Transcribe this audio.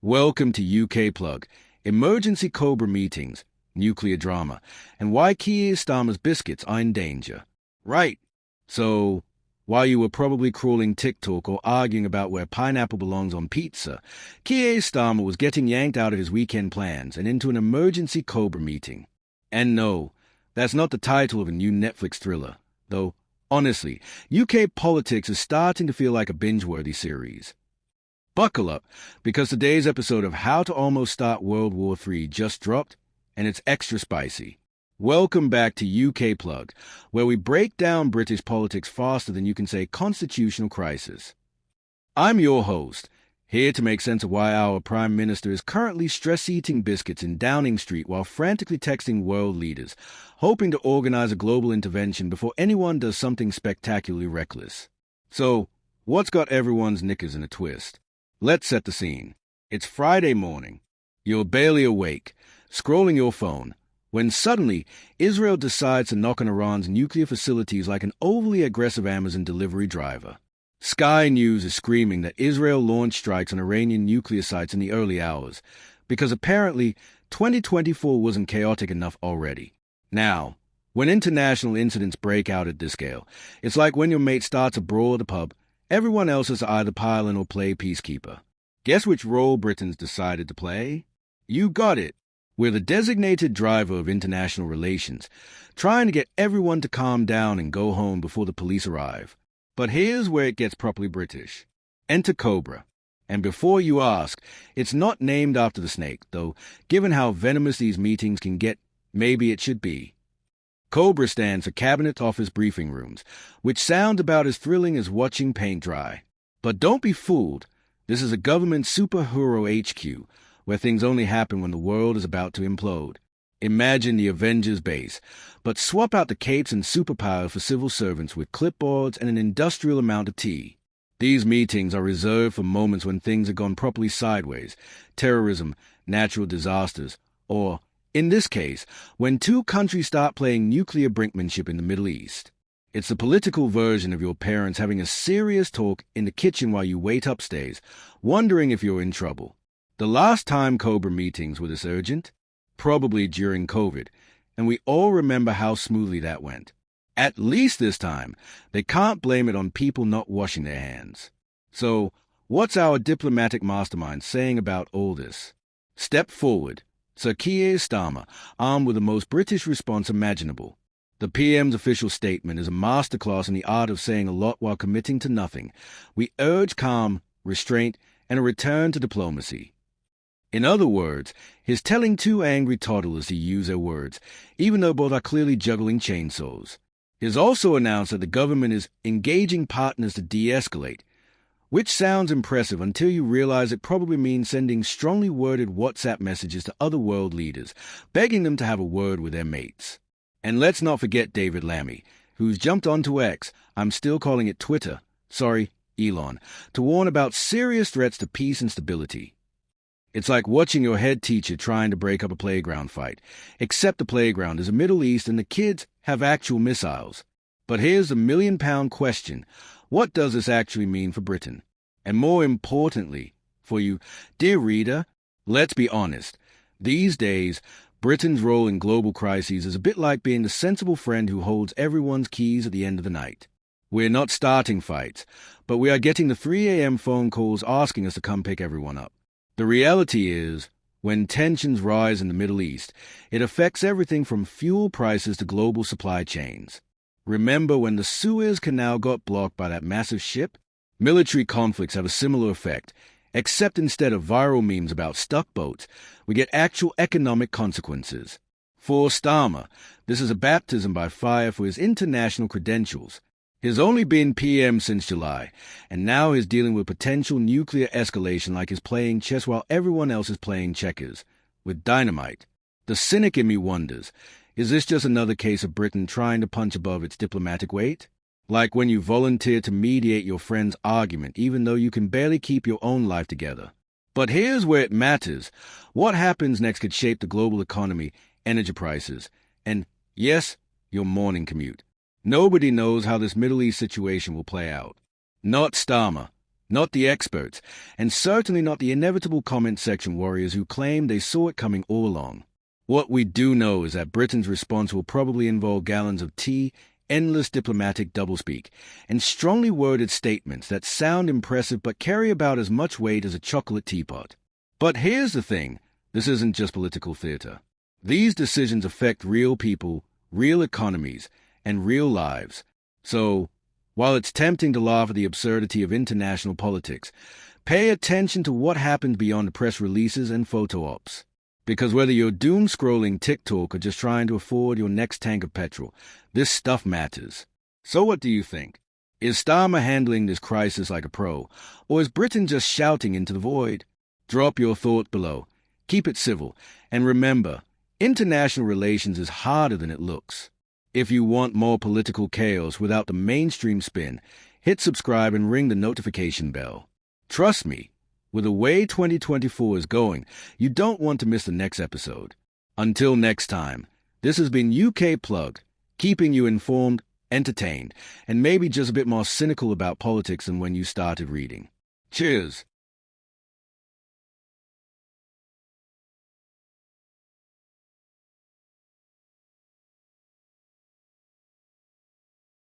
Welcome to UK Plug, emergency COBRA meetings, nuclear drama, and why Keir Starmer's biscuits are in danger. Right. So, while you were probably crawling TikTok or arguing about where pineapple belongs on pizza, Keir Starmer was getting yanked out of his weekend plans and into an emergency COBRA meeting. And no, that's not the title of a new Netflix thriller, though, honestly, UK politics is starting to feel like a binge-worthy series. Buckle up, because today's episode of How to Almost Start World War III just dropped, and it's extra spicy. Welcome back to UK Plug, where we break down British politics faster than you can say constitutional crisis. I'm your host, here to make sense of why our Prime Minister is currently stress-eating biscuits in Downing Street while frantically texting world leaders, hoping to organize a global intervention before anyone does something spectacularly reckless. So, what's got everyone's knickers in a twist? Let's set the scene. It's Friday morning. You're barely awake, scrolling your phone, when suddenly Israel decides to knock on Iran's nuclear facilities like an overly aggressive Amazon delivery driver. Sky News is screaming that Israel launched strikes on Iranian nuclear sites in the early hours, because apparently 2024 wasn't chaotic enough already. Now, when international incidents break out at this scale, it's like when your mate starts a brawl at a pub. Everyone else is either pile in or play peacekeeper. Guess which role Britain's decided to play? You got it. We're the designated driver of international relations, trying to get everyone to calm down and go home before the police arrive. But here's where it gets properly British. Enter COBRA. And before you ask, it's not named after the snake, though given how venomous these meetings can get, maybe it should be. COBRA stands for Cabinet Office Briefing Rooms, which sound about as thrilling as watching paint dry. But don't be fooled. This is a government superhero HQ, where things only happen when the world is about to implode. Imagine the Avengers base, but swap out the capes and superpower for civil servants with clipboards and an industrial amount of tea. These meetings are reserved for moments when things have gone properly sideways, terrorism, natural disasters, or, in this case, when two countries start playing nuclear brinkmanship in the Middle East. It's the political version of your parents having a serious talk in the kitchen while you wait upstairs, wondering if you're in trouble. The last time COBRA meetings were this urgent? Probably during COVID, and we all remember how smoothly that went. At least this time, they can't blame it on people not washing their hands. So, what's our diplomatic mastermind saying about all this? Step forward. Sir Keir Starmer, armed with the most British response imaginable. The PM's official statement is a masterclass in the art of saying a lot while committing to nothing. We urge calm, restraint, and a return to diplomacy. In other words, he's telling two angry toddlers to use their words, even though both are clearly juggling chainsaws. He's also announced that the government is engaging partners to de-escalate, which sounds impressive until you realize it probably means sending strongly worded WhatsApp messages to other world leaders, begging them to have a word with their mates. And let's not forget David Lammy, who's jumped onto X, I'm still calling it Twitter, sorry, Elon, to warn about serious threats to peace and stability. It's like watching your head teacher trying to break up a playground fight, except the playground is the Middle East and the kids have actual missiles. But here's the million-pound question. What does this actually mean for Britain? And more importantly, for you, dear reader, let's be honest. These days, Britain's role in global crises is a bit like being the sensible friend who holds everyone's keys at the end of the night. We're not starting fights, but we are getting the 3 a.m. phone calls asking us to come pick everyone up. The reality is, when tensions rise in the Middle East, it affects everything from fuel prices to global supply chains. Remember when the Suez Canal got blocked by that massive ship? Military conflicts have a similar effect, except instead of viral memes about stuck boats, we get actual economic consequences. For Starmer, this is a baptism by fire for his international credentials. He's only been PM since July, and now he's dealing with potential nuclear escalation like he's playing chess while everyone else is playing checkers, with dynamite. The cynic in me wonders, is this just another case of Britain trying to punch above its diplomatic weight? Like when you volunteer to mediate your friend's argument even though you can barely keep your own life together. But here's where it matters. What happens next could shape the global economy, energy prices, and, yes, your morning commute. Nobody knows how this Middle East situation will play out. Not Starmer, Not the experts, and certainly not the inevitable comment section warriors who claim they saw it coming all along. What we do know is that Britain's response will probably involve gallons of tea, endless diplomatic doublespeak, and strongly worded statements that sound impressive but carry about as much weight as a chocolate teapot. But here's the thing, this isn't just political theatre. These decisions affect real people, real economies, and real lives. So, while it's tempting to laugh at the absurdity of international politics, pay attention to what happens beyond the press releases and photo ops. Because whether you're doom-scrolling TikTok or just trying to afford your next tank of petrol, this stuff matters. So what do you think? Is Starmer handling this crisis like a pro, or is Britain just shouting into the void? Drop your thought below. Keep it civil, and remember, international relations is harder than it looks. If you want more political chaos without the mainstream spin, hit subscribe and ring the notification bell. Trust me, with the way 2024 is going, you don't want to miss the next episode. Until next time, this has been UK Plugged, keeping you informed, entertained, and maybe just a bit more cynical about politics than when you started reading. Cheers!